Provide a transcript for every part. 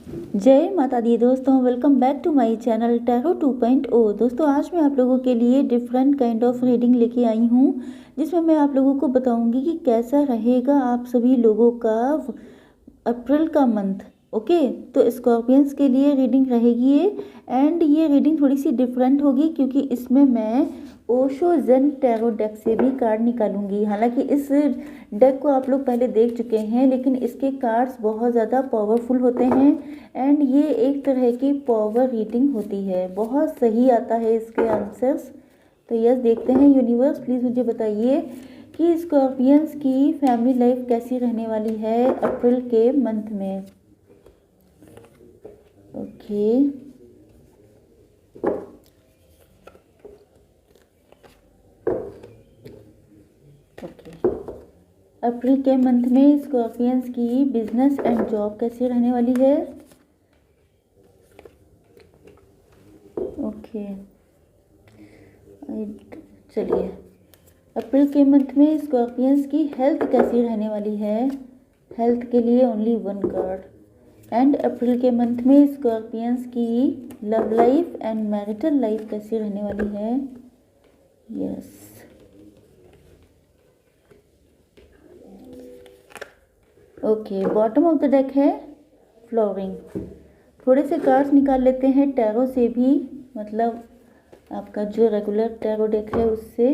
जय माता दी दोस्तों, welcome back to my channel tarot 2.0। दोस्तों आज मैं आप लोगों के लिए डिफरेंट काइंड ऑफ रीडिंग लेके आई हूँ, जिसमें मैं आप लोगों को बताऊंगी कि कैसा रहेगा आप सभी लोगों का अप्रैल का मंथ। ओके, तो स्कॉर्पियंस के लिए रीडिंग रहेगी ये, एंड ये रीडिंग थोड़ी सी डिफरेंट होगी क्योंकि इसमें मैं ओशो जेन टैरो डेक से भी कार्ड निकालूंगी। हालांकि इस डेक को आप लोग पहले देख चुके हैं, लेकिन इसके कार्ड्स बहुत ज़्यादा पावरफुल होते हैं एंड ये एक तरह की पावर रीडिंग होती है। बहुत सही आता है इसके आंसर्स। तो यस, देखते हैं। यूनिवर्स प्लीज़ मुझे बताइए कि स्कॉर्पियंस की फैमिली लाइफ कैसी रहने वाली है अप्रैल के मंथ में। ओके, अप्रैल के मंथ में स्कॉर्पियंस की बिजनेस एंड जॉब कैसी रहने वाली है। ओके, चलिए, अप्रैल के मंथ में स्कॉर्पियंस की हेल्थ कैसी रहने वाली है। हेल्थ के लिए only one card. And April के मंथ में स्कॉर्पियंस की love life and marital life कैसी रहने वाली है। Yes, okay, bottom of the deck है फ्लोरिंग। थोड़े से कार्ड्स निकाल लेते हैं टैरो से भी, मतलब आपका जो रेगुलर टैरो डेक है उससे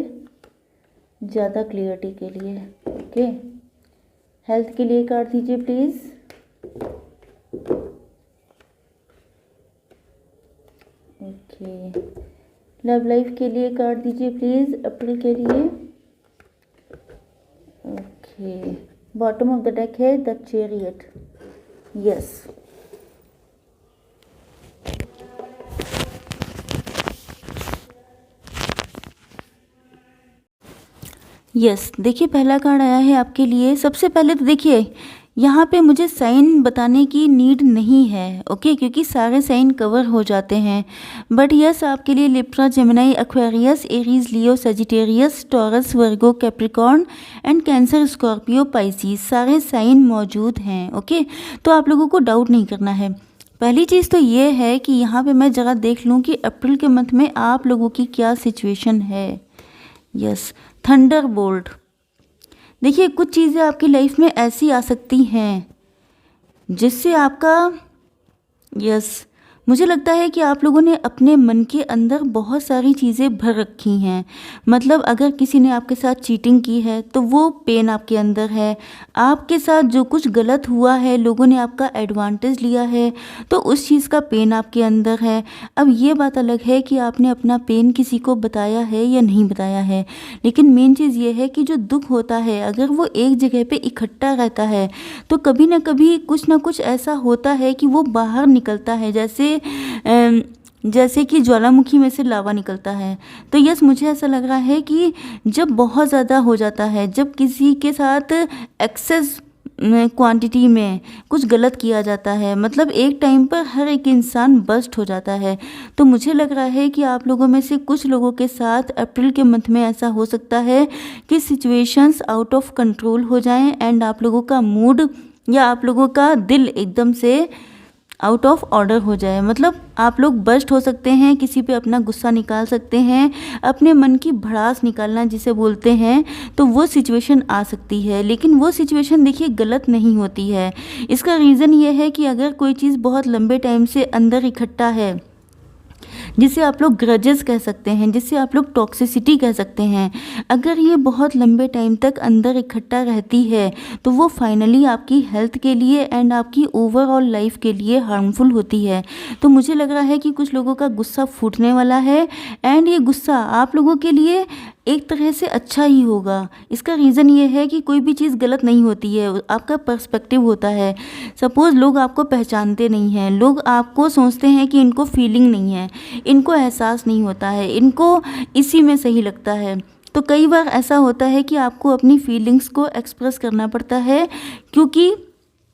ज़्यादा क्लियरिटी के लिए। ओके, हेल्थ के लिए कार्ड दीजिए प्लीज़। ओके, लव लाइफ के लिए कार्ड दीजिए प्लीज़ अप्रैल के लिए। Okay, bottom of the deck है द चैरियट। यस, यस, देखिए पहला कार्ड आया है आपके लिए। सबसे पहले तो देखिए यहाँ पे मुझे साइन बताने की नीड नहीं है, ओके, क्योंकि सारे साइन कवर हो जाते हैं। बट यस, आपके लिए Libra, Gemini, Aquarius, Aries, Leo, Sagittarius, taurus, Virgo, Capricorn and cancer, Scorpio, Pisces सारे साइन मौजूद हैं। ओके, तो आप लोगों को डाउट नहीं करना है। पहली चीज़ तो ये है कि यहाँ पे मैं ज़रा देख लूँ कि अप्रैल के मंथ में आप लोगों की क्या सिचुएशन है। Yes, thunder bolt. देखिए कुछ चीज़ें आपकी लाइफ में ऐसी आ सकती हैं जिससे आपका, यस, मुझे लगता है कि आप लोगों ने अपने मन के अंदर बहुत सारी चीज़ें भर रखी हैं। मतलब अगर किसी ने आपके साथ चीटिंग की है तो वो पेन आपके अंदर है। आपके साथ जो कुछ गलत हुआ है, लोगों ने आपका एडवांटेज लिया है, तो उस चीज़ का पेन आपके अंदर है। अब ये बात अलग है कि आपने अपना पेन किसी को बताया है या नहीं बताया है, लेकिन मेन चीज़ ये है कि जो दुख होता है अगर वो एक जगह पे इकट्ठा रहता है तो कभी ना कभी कुछ ना कुछ ऐसा होता है कि वो बाहर निकलता है, जैसे कि ज्वालामुखी में से लावा निकलता है। तो यस, मुझे ऐसा लग रहा है कि जब बहुत ज़्यादा हो जाता है, जब किसी के साथ एक्सेस क्वांटिटी में कुछ गलत किया जाता है, मतलब एक टाइम पर हर एक इंसान बस्ट हो जाता है। तो मुझे लग रहा है कि आप लोगों में से कुछ लोगों के साथ अप्रैल के मंथ में ऐसा हो सकता है कि सिचुएशंस आउट ऑफ कंट्रोल हो जाएं एंड आप लोगों का मूड या आप लोगों का दिल एकदम से आउट ऑफ ऑर्डर हो जाए। मतलब आप लोग बस्ट हो सकते हैं, किसी पे अपना गुस्सा निकाल सकते हैं, अपने मन की भड़ास निकालना जिसे बोलते हैं, तो वो सिचुएशन आ सकती है। लेकिन वो सिचुएशन देखिए गलत नहीं होती है। इसका रीज़न ये है कि अगर कोई चीज़ बहुत लंबे टाइम से अंदर इकट्ठा है, जिसे आप लोग ग्रजेस कह सकते हैं, जिसे आप लोग टॉक्सिसिटी कह सकते हैं, अगर ये बहुत लंबे टाइम तक अंदर इकट्ठा रहती है तो वो फाइनली आपकी हेल्थ के लिए एंड आपकी ओवरऑल लाइफ के लिए हार्मफुल होती है। तो मुझे लग रहा है कि कुछ लोगों का गुस्सा फूटने वाला है एंड ये गुस्सा आप लोगों के लिए एक तरह से अच्छा ही होगा। इसका रीज़न ये है कि कोई भी चीज़ गलत नहीं होती है, आपका पर्सपेक्टिव होता है। सपोज़ लोग आपको पहचानते नहीं हैं, लोग आपको सोचते हैं कि इनको फीलिंग नहीं है, इनको एहसास नहीं होता है, इनको इसी में सही लगता है। तो कई बार ऐसा होता है कि आपको अपनी फीलिंग्स को एक्सप्रेस करना पड़ता है, क्योंकि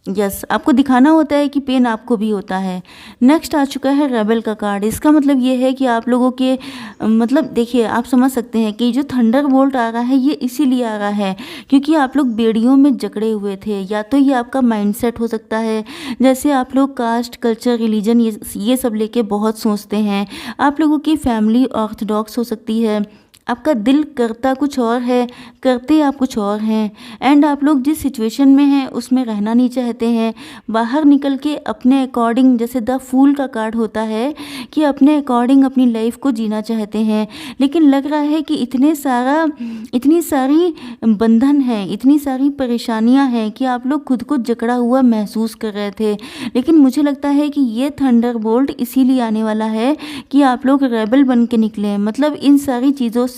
यस, आपको दिखाना होता है कि पेन आपको भी होता है। नेक्स्ट आ चुका है रेबेल का कार्ड। इसका मतलब ये है कि आप लोगों के मतलब देखिए, आप समझ सकते हैं कि जो थंडरबोल्ट आ रहा है ये इसीलिए आ रहा है क्योंकि आप लोग बेड़ियों में जकड़े हुए थे। या तो ये आपका माइंडसेट हो सकता है, जैसे आप लोग कास्ट, कल्चर, रिलीजन ये सब लेके बहुत सोचते हैं। आप लोगों की फैमिली ऑर्थोडॉक्स हो सकती है। आपका दिल करता कुछ और है, करते आप कुछ और हैं। एंड आप लोग जिस सिचुएशन में हैं उसमें रहना नहीं चाहते हैं, बाहर निकल के अपने अकॉर्डिंग, जैसे द फूल का कार्ड होता है कि अपने अकॉर्डिंग अपनी लाइफ को जीना चाहते हैं। लेकिन लग रहा है कि इतनी सारी बंधन है, इतनी सारी परेशानियां हैं कि आप लोग खुद को जकड़ा हुआ महसूस कर रहे थे। लेकिन मुझे लगता है कि ये थंडरबोल्ट इसीलिए आने वाला है कि आप लोग रेबल बन के निकले। मतलब इन सारी चीज़ों से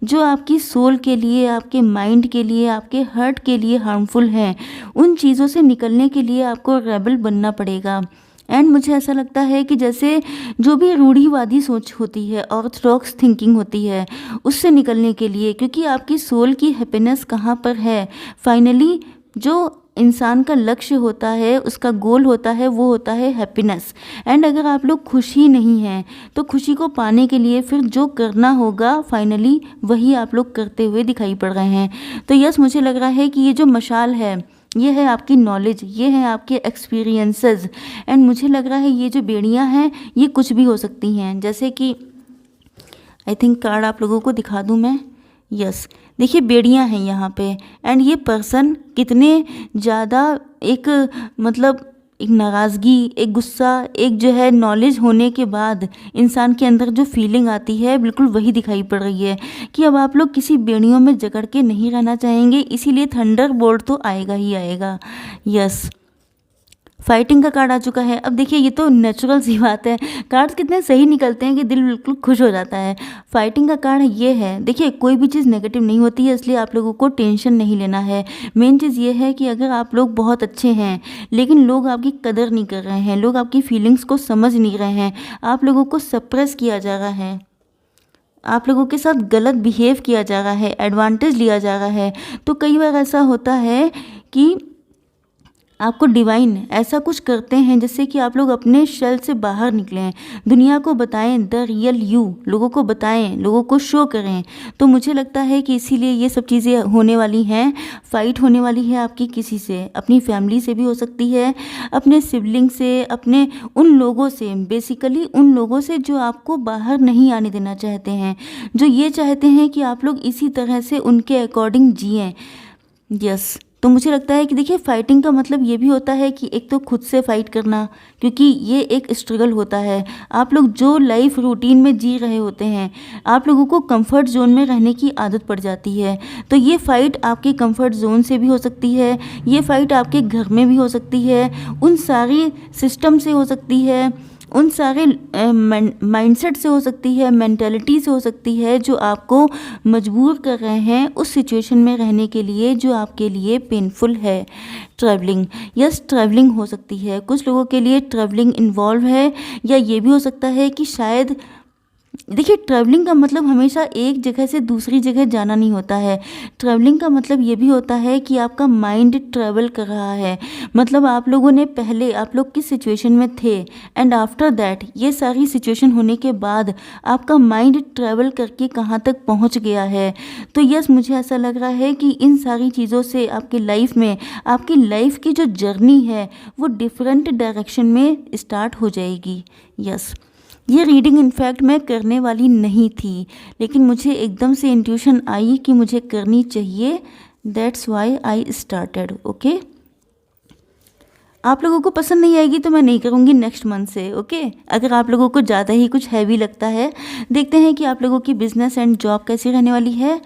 जो आपकी सोल के लिए, आपके माइंड के लिए, आपके हर्ट के लिए हार्मफुल हैं, उन चीज़ों से निकलने के लिए आपको रेबल बनना पड़ेगा। एंड मुझे ऐसा लगता है कि जैसे जो भी रूढ़िवादी सोच होती है, ऑर्थोडॉक्स थिंकिंग होती है, उससे निकलने के लिए, क्योंकि आपकी सोल की हैप्पीनेस कहाँ पर है, फाइनली जो इंसान का लक्ष्य होता है, उसका गोल होता है, वो होता है हैप्पीनेस। एंड अगर आप लोग खुश ही नहीं हैं तो खुशी को पाने के लिए फिर जो करना होगा फाइनली वही आप लोग करते हुए दिखाई पड़ रहे हैं। तो यस, मुझे लग रहा है कि ये जो मशाल है ये है आपकी नॉलेज, ये है आपके एक्सपीरियंसेस। एंड मुझे लग रहा है ये जो बेड़ियां हैं ये कुछ भी हो सकती हैं, जैसे कि आई थिंक कार्ड आप लोगों को दिखा दूं मैं। यस, देखिए बेड़ियां हैं यहाँ पे। एंड ये पर्सन कितने ज़्यादा एक मतलब एक नाराज़गी, एक गुस्सा, एक जो है नॉलेज होने के बाद इंसान के अंदर जो फीलिंग आती है बिल्कुल वही दिखाई पड़ रही है कि अब आप लोग किसी बेड़ियों में जकड़ के नहीं रहना चाहेंगे, इसीलिए थंडरबोल्ट तो आएगा ही आएगा। यस, फाइटिंग का कार्ड आ चुका है। अब देखिए ये तो नेचुरल सी बात है, कार्ड्स कितने सही निकलते हैं कि दिल बिल्कुल खुश हो जाता है। फाइटिंग का कार्ड ये है, देखिए कोई भी चीज़ नेगेटिव नहीं होती है, इसलिए आप लोगों को टेंशन नहीं लेना है। मेन चीज़ ये है कि अगर आप लोग बहुत अच्छे हैं लेकिन लोग आपकी कदर नहीं कर रहे हैं, लोग आपकी फीलिंग्स को समझ नहीं रहे हैं, आप लोगों को सप्रेस किया जा रहा है, आप लोगों के साथ गलत बिहेव किया जा रहा है, एडवांटेज लिया जा रहा है, तो कई बार ऐसा होता है कि आपको डिवाइन ऐसा कुछ करते हैं जिससे कि आप लोग अपने शेल से बाहर निकलें, दुनिया को बताएं, द रियल यू लोगों को बताएं, लोगों को शो करें। तो मुझे लगता है कि इसीलिए ये सब चीज़ें होने वाली हैं। फाइट होने वाली है आपकी किसी से, अपनी फैमिली से भी हो सकती है, अपने सिबलिंग से, अपने उन लोगों से, बेसिकली उन लोगों से जो आपको बाहर नहीं आने देना चाहते हैं, जो ये चाहते हैं कि आप लोग इसी तरह से उनके अकॉर्डिंग जिएं। यस, तो मुझे लगता है कि देखिए फाइटिंग का मतलब ये भी होता है कि एक तो खुद से फाइट करना, क्योंकि ये एक स्ट्रगल होता है। आप लोग जो लाइफ रूटीन में जी रहे होते हैं, आप लोगों को कंफर्ट जोन में रहने की आदत पड़ जाती है, तो ये फाइट आपके कंफर्ट जोन से भी हो सकती है, ये फाइट आपके घर में भी हो सकती है, उन सारी सिस्टम से हो सकती है, उन सारे माइंडसेट से हो सकती है, मेंटालिटी से हो सकती है जो आपको मजबूर कर रहे हैं उस सिचुएशन में रहने के लिए जो आपके लिए पेनफुल है। ट्रैवलिंग, यस ट्रैवलिंग हो सकती है, कुछ लोगों के लिए ट्रैवलिंग इन्वॉल्व है, या ये भी हो सकता है कि शायद देखिए ट्रैवलिंग का मतलब हमेशा एक जगह से दूसरी जगह जाना नहीं होता है। ट्रैवलिंग का मतलब ये भी होता है कि आपका माइंड ट्रैवल कर रहा है, मतलब आप लोगों ने पहले आप लोग किस सिचुएशन में थे एंड आफ्टर दैट ये सारी सिचुएशन होने के बाद आपका माइंड ट्रैवल करके कहाँ तक पहुँच गया है। तो यस, मुझे ऐसा लग रहा है कि इन सारी चीज़ों से आपकी लाइफ में, आपकी लाइफ की जो जर्नी है वो डिफरेंट डायरेक्शन में स्टार्ट हो जाएगी। यस, ये रीडिंग इनफैक्ट मैं करने वाली नहीं थी, लेकिन मुझे एकदम से इंट्यूशन आई कि मुझे करनी चाहिए, that's why I started. Okay, आप लोगों को पसंद नहीं आएगी तो मैं नहीं करूँगी नेक्स्ट मंथ से। ओके, अगर आप लोगों को ज़्यादा ही कुछ हैवी लगता है, देखते हैं कि आप लोगों की बिजनेस एंड जॉब कैसी रहने वाली है।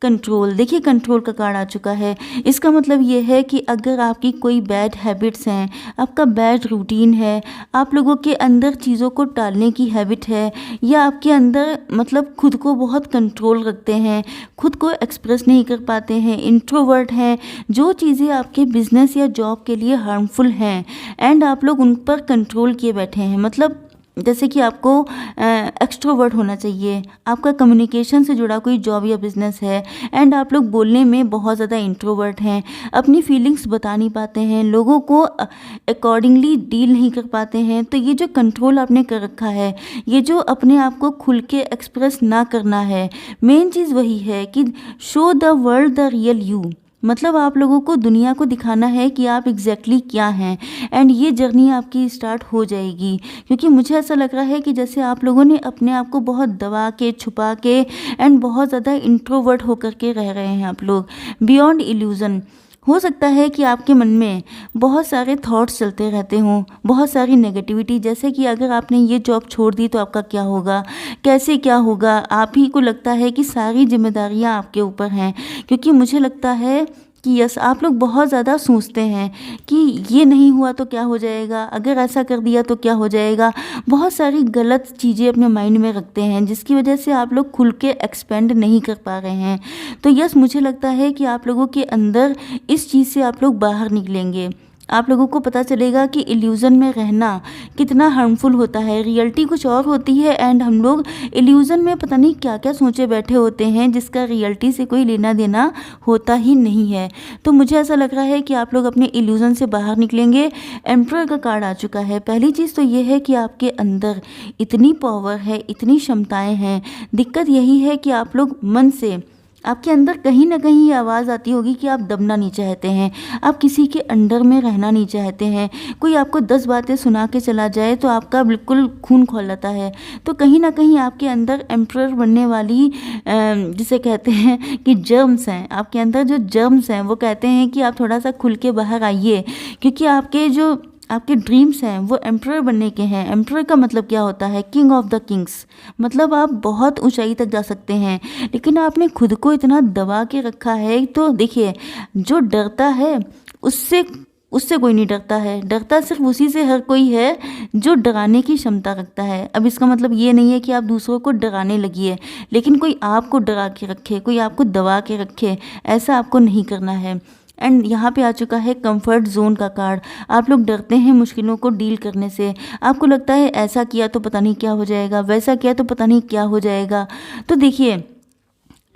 कंट्रोल, देखिए कंट्रोल का कार्ड आ चुका है। इसका मतलब ये है कि अगर आपकी कोई बैड हैबिट्स हैं, आपका बैड रूटीन है, आप लोगों के अंदर चीज़ों को टालने की हैबिट है, या आपके अंदर मतलब खुद को बहुत कंट्रोल रखते हैं, खुद को एक्सप्रेस नहीं कर पाते हैं, इंट्रोवर्ट हैं, जो चीज़ें आपके बिजनेस या जॉब के लिए हार्मफुल हैं एंड आप लोग उन पर कंट्रोल किए बैठे हैं, मतलब जैसे कि आपको एक्सट्रोवर्ट होना चाहिए, आपका कम्युनिकेशन से जुड़ा कोई जॉब या बिजनेस है एंड आप लोग बोलने में बहुत ज़्यादा इंट्रोवर्ट हैं, अपनी फीलिंग्स बता नहीं पाते हैं, लोगों को अकॉर्डिंगली डील नहीं कर पाते हैं। तो ये जो कंट्रोल आपने कर रखा है, ये जो अपने आप को खुल के एक्सप्रेस ना करना है, मेन चीज़ वही है कि show the world the real you. मतलब आप लोगों को दुनिया को दिखाना है कि आप एग्जैक्टली क्या हैं एंड ये जर्नी आपकी स्टार्ट हो जाएगी। क्योंकि मुझे ऐसा लग रहा है कि जैसे आप लोगों ने अपने आप को बहुत दबा के, छुपा के एंड बहुत ज़्यादा इंट्रोवर्ट होकर के रह रहे हैं आप लोग, बियॉन्ड इल्यूज़न। हो सकता है कि आपके मन में बहुत सारे थॉट्स चलते रहते हों, बहुत सारी नेगेटिविटी, जैसे कि अगर आपने ये जॉब छोड़ दी तो आपका क्या होगा, कैसे क्या होगा। आप ही को लगता है कि सारी जिम्मेदारियां आपके ऊपर हैं। क्योंकि मुझे लगता है कि यस, आप लोग बहुत ज़्यादा सोचते हैं कि ये नहीं हुआ तो क्या हो जाएगा, अगर ऐसा कर दिया तो क्या हो जाएगा। बहुत सारी गलत चीज़ें अपने माइंड में रखते हैं जिसकी वजह से आप लोग खुल के एक्सपेंड नहीं कर पा रहे हैं। तो यस, मुझे लगता है कि आप लोगों के अंदर इस चीज़ से आप लोग बाहर निकलेंगे। आप लोगों को पता चलेगा कि इल्यूज़न में रहना कितना हार्मफुल होता है, रियलिटी कुछ और होती है एंड हम लोग इल्यूज़न में पता नहीं क्या क्या सोचे बैठे होते हैं जिसका रियलिटी से कोई लेना देना होता ही नहीं है। तो मुझे ऐसा लग रहा है कि आप लोग अपने इल्यूज़न से बाहर निकलेंगे। एम्परर का कार्ड आ चुका है। पहली चीज़ तो ये है कि आपके अंदर इतनी पावर है, इतनी क्षमताएँ हैं। दिक्कत यही है कि आप लोग मन से, आपके अंदर कहीं ना कहीं ये आवाज़ आती होगी कि आप दबना नहीं चाहते हैं, आप किसी के अंडर में रहना नहीं चाहते हैं। कोई आपको 10 बातें सुना के चला जाए तो आपका बिल्कुल खून खौलाता है। तो कहीं ना कहीं आपके अंदर एम्परर बनने वाली जिसे कहते हैं कि जर्म्स हैं, आपके अंदर जो जर्म्स हैं वो कहते हैं कि आप थोड़ा सा खुल के बाहर आइए। क्योंकि आपके ड्रीम्स हैं वो एम्परर बनने के हैं। एम्परर का मतलब क्या होता है? King of the Kings. मतलब आप बहुत ऊंचाई तक जा सकते हैं, लेकिन आपने खुद को इतना दबा के रखा है। तो देखिए, जो डरता है उससे उससे कोई नहीं डरता है, डरता सिर्फ उसी से हर कोई है जो डराने की क्षमता रखता है। अब इसका मतलब ये नहीं है कि आप दूसरों को डराने लगिए, लेकिन कोई आपको डरा के रखे, कोई आपको दबा के रखे, ऐसा आपको नहीं करना है। एंड यहाँ पे आ चुका है कंफर्ट जोन का कार्ड। आप लोग डरते हैं मुश्किलों को डील करने से। आपको लगता है ऐसा किया तो पता नहीं क्या हो जाएगा, वैसा किया तो पता नहीं क्या हो जाएगा। तो देखिए,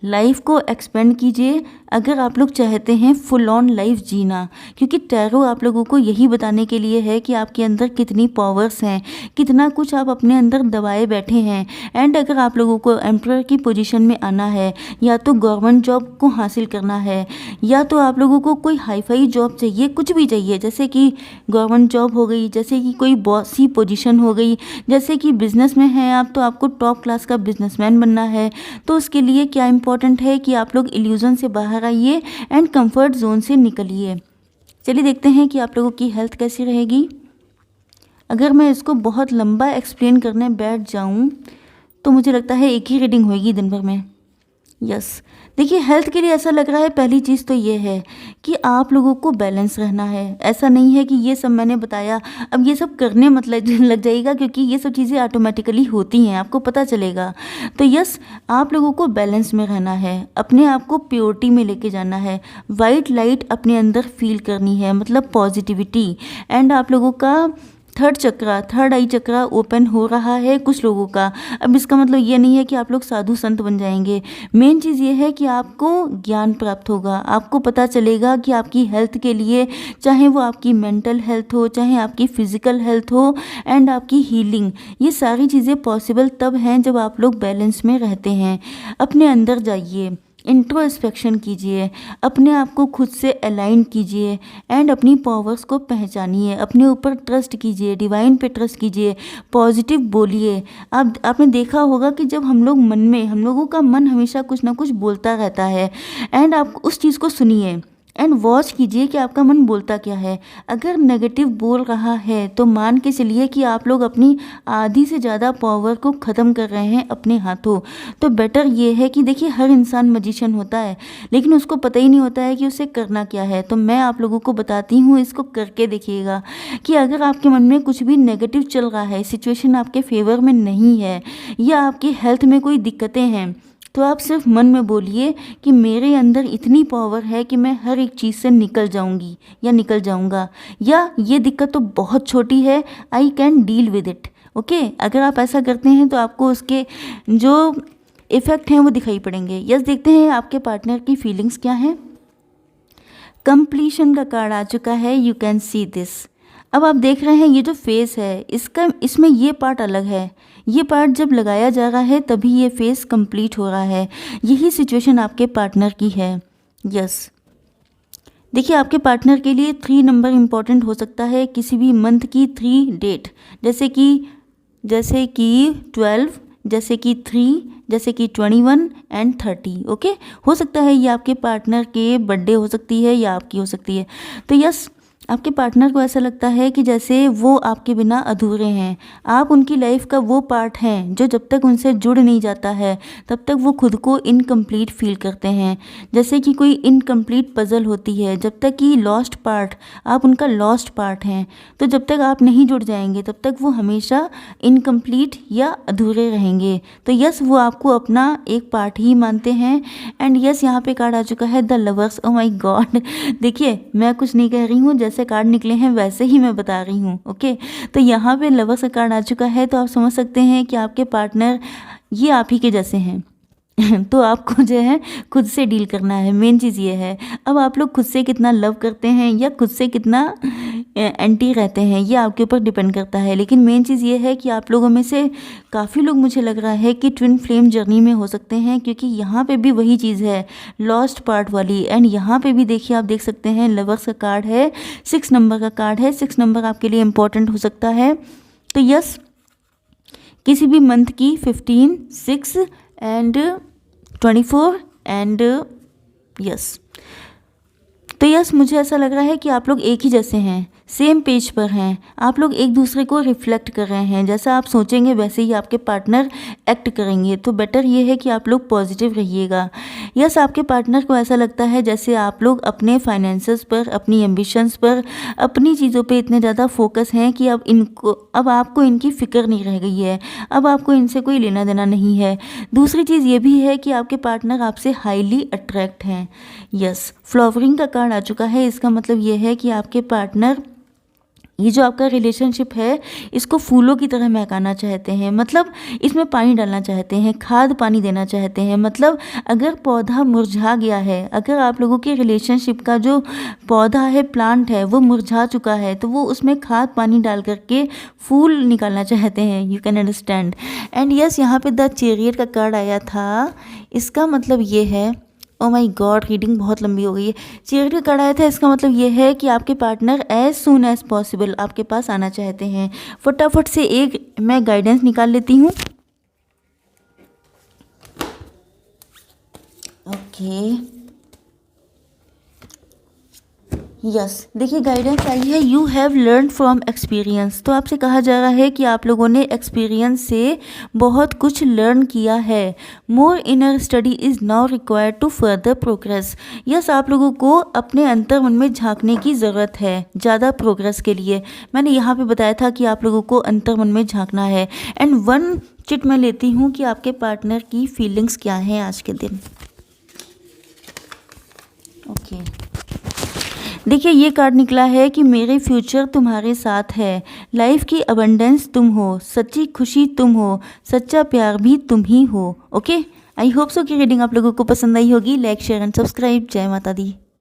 लाइफ को एक्सपेंड कीजिए अगर आप लोग चाहते हैं फुल ऑन लाइफ जीना। क्योंकि टैरो आप लोगों को यही बताने के लिए है कि आपके अंदर कितनी पावर्स हैं, कितना कुछ आप अपने अंदर दबाए बैठे हैं। एंड अगर आप लोगों को एम्परर की पोजीशन में आना है, या तो गवर्नमेंट जॉब को हासिल करना है, या तो आप लोगों को कोई हाईफाई जॉब चाहिए, कुछ भी चाहिए, जैसे कि गवर्नमेंट जॉब हो गई, जैसे कि कोई बॉसी पोजीशन हो गई, जैसे कि बिजनेस में हैं आप तो आपको टॉप क्लास का बिजनेसमैन बनना है। तो उसके लिए क्या इंपॉर्टेंट है कि आप लोग इल्यूजन से बाहर आइए एंड कंफर्ट जोन से निकलिए। चलिए देखते हैं कि आप लोगों की हेल्थ कैसी रहेगी। अगर मैं इसको बहुत लंबा एक्सप्लेन करने बैठ जाऊं तो मुझे लगता है एक ही रीडिंग होगी दिन भर में। यस, देखिए, हेल्थ के लिए ऐसा लग रहा है पहली चीज़ तो ये है कि आप लोगों को बैलेंस रहना है। ऐसा नहीं है कि ये सब मैंने बताया अब ये सब करने मतलब लग जाएगा, क्योंकि ये सब चीज़ें ऑटोमेटिकली होती हैं, आपको पता चलेगा। तो यस, आप लोगों को बैलेंस में रहना है, अपने आप को प्योरिटी में लेके जाना है, वाइट लाइट अपने अंदर फील करनी है, मतलब पॉजिटिविटी। एंड आप लोगों का थर्ड आई चक्रा ओपन हो रहा है कुछ लोगों का। अब इसका मतलब ये नहीं है कि आप लोग साधु संत बन जाएंगे। मेन चीज़ ये है कि आपको ज्ञान प्राप्त होगा, आपको पता चलेगा कि आपकी हेल्थ के लिए, चाहे वो आपकी मेंटल हेल्थ हो, चाहे आपकी फिजिकल हेल्थ हो, एंड आपकी हीलिंग, ये सारी चीज़ें पॉसिबल तब हैं जब आप लोग बैलेंस में रहते हैं। अपने अंदर जाइए, इंट्रोस्पेक्शन कीजिए, अपने आप को खुद से अलाइन कीजिए एंड अपनी पावर्स को पहचानिए, अपने ऊपर ट्रस्ट कीजिए, डिवाइन पे ट्रस्ट कीजिए, पॉजिटिव बोलिए। आपने देखा होगा कि जब हम लोगों का मन हमेशा कुछ ना कुछ बोलता रहता है, एंड आप उस चीज़ को सुनिए एंड वॉच कीजिए कि आपका मन बोलता क्या है। अगर नेगेटिव बोल रहा है तो मान के चलिए कि आप लोग अपनी आधी से ज़्यादा पावर को ख़त्म कर रहे हैं अपने हाथों। तो बेटर ये है कि देखिए, हर इंसान मैजिशियन होता है, लेकिन उसको पता ही नहीं होता है कि उसे करना क्या है। तो मैं आप लोगों को बताती हूँ, इसको करके देखिएगा कि अगर आपके मन में कुछ भी नेगेटिव चल रहा है, सिचुएशन आपके फेवर में नहीं है, या आपकी हेल्थ में कोई दिक्कतें हैं, तो आप सिर्फ मन में बोलिए कि मेरे अंदर इतनी पावर है कि मैं हर एक चीज़ से निकल जाऊंगी या निकल जाऊंगा, या ये दिक्कत तो बहुत छोटी है, I can deal with it. Okay, अगर आप ऐसा करते हैं तो आपको उसके जो इफ़ेक्ट हैं वो दिखाई पड़ेंगे। यस, देखते हैं आपके पार्टनर की फीलिंग्स क्या हैं। कंप्लीशन का कार्ड आ चुका है, यू कैन सी दिस। अब आप देख रहे हैं ये जो फेस है इसमें ये पार्ट अलग है। ये पार्ट जब लगाया जा रहा है तभी ये फेस कंप्लीट हो रहा है। यही सिचुएशन आपके पार्टनर की है। यस, देखिए आपके पार्टनर के लिए 3 नंबर इम्पॉर्टेंट हो सकता है, किसी भी मंथ की 3 डेट, जैसे कि 12, जैसे कि 3, जैसे कि 21 एंड 30। ओके, हो सकता है ये आपके पार्टनर के बर्थडे हो सकती है या आपकी हो सकती है। तो यस, आपके पार्टनर को ऐसा लगता है कि जैसे वो आपके बिना अधूरे हैं। आप उनकी लाइफ का वो पार्ट हैं जो जब तक उनसे जुड़ नहीं जाता है तब तक वो खुद को इनकम्प्लीट फील करते हैं। जैसे कि कोई इनकम्प्लीट पज़ल होती है, जब तक कि लॉस्ट पार्ट, आप उनका लॉस्ट पार्ट हैं। तो जब तक आप नहीं जुड़ जाएंगे तब तक वो हमेशा इनकम्प्लीट या अधूरे रहेंगे। तो यस, वो आपको अपना एक पार्ट ही मानते हैं। एंड यस, यहाँ पे कार्ड आ चुका है the lovers. Oh my God, देखिए मैं कुछ नहीं कह रही हूँ, जैसे कार्ड निकले हैं वैसे ही मैं बता रही हूँ। ओके, तो यहाँ पे लवर्स का कार्ड आ चुका है, तो आप समझ सकते हैं कि आपके पार्टनर ये आप ही के जैसे हैं। तो आपको जो है खुद से डील करना है, मेन चीज़ ये है। अब आप लोग खुद से कितना लव करते हैं या खुद से कितना एंटी रहते हैं ये आपके ऊपर डिपेंड करता है। लेकिन मेन चीज़ ये है कि आप लोगों में से काफ़ी लोग, मुझे लग रहा है कि ट्विन फ्लेम जर्नी में हो सकते हैं, क्योंकि यहाँ पे भी वही चीज़ है, लॉस्ट पार्ट वाली। एंड यहाँ पे भी देखिए, आप देख सकते हैं लवर्स का कार्ड है, 6 नंबर का कार्ड है। 6 नंबर आपके लिए इम्पोर्टेंट हो सकता है। तो यस, किसी भी मंथ की 15, 6 एंड 24 एंड यस। तो यस, मुझे ऐसा लग रहा है कि आप लोग एक ही जैसे हैं, सेम पेज पर हैं। आप लोग एक दूसरे को रिफ्लेक्ट कर रहे हैं, जैसा आप सोचेंगे वैसे ही आपके पार्टनर एक्ट करेंगे। तो बेटर ये है कि आप लोग पॉजिटिव रहिएगा। यस, आपके पार्टनर को ऐसा लगता है जैसे आप लोग अपने फाइनेंसेस पर, अपनी एम्बिशंस पर, अपनी चीज़ों पे इतने ज़्यादा फोकस हैं कि अब आपको इनकी फ़िक्र नहीं रह गई है। अब आपको इनसे कोई लेना देना नहीं है। दूसरी चीज़ ये भी है कि आपके पार्टनर आपसे हाईली अट्रैक्ट हैं। यस, फ्लावरिंग का कार्ड आ चुका है। इसका मतलब ये है कि आपके पार्टनर, ये जो आपका रिलेशनशिप है, इसको फूलों की तरह महकाना चाहते हैं। मतलब इसमें पानी डालना चाहते हैं, खाद पानी देना चाहते हैं। मतलब अगर पौधा मुरझा गया है, अगर आप लोगों के रिलेशनशिप का जो पौधा है, प्लांट है, वो मुरझा चुका है, तो वो उसमें खाद पानी डाल करके फूल निकालना चाहते हैं। You can understand. And yes, यहाँ पे द चैरियट का कार्ड आया था। इसका मतलब ये है, ओ माई गॉड, रीडिंग बहुत लंबी हो गई है। चैरियट का कार्ड आया था, इसका मतलब ये है कि आपके partner as soon as possible आपके पास आना चाहते हैं। फटाफट से एक मैं गाइडेंस निकाल लेती हूँ। ओके, यस, देखिए गाइडेंस आई है, you have learn from experience. तो आपसे कहा जा रहा है कि आप लोगों ने एक्सपीरियंस से बहुत कुछ लर्न किया है। More inner study is now required to further progress. Yes, आप लोगों को अपने अंतर मन में झांकने की ज़रूरत है ज़्यादा प्रोग्रेस के लिए। मैंने यहाँ पे बताया था कि आप लोगों को अंतर मन में झांकना है। एंड वन चिट मैं लेती हूँ कि आपके पार्टनर की फीलिंग्स क्या हैं आज के दिन। ओके, देखिए ये कार्ड निकला है कि मेरे फ्यूचर तुम्हारे साथ है, लाइफ की अबंडेंस तुम हो, सच्ची खुशी तुम हो, सच्चा प्यार भी तुम ही हो। ओके, आई होप सो कि रीडिंग आप लोगों को पसंद आई होगी। Like, share and subscribe. जय माता दी।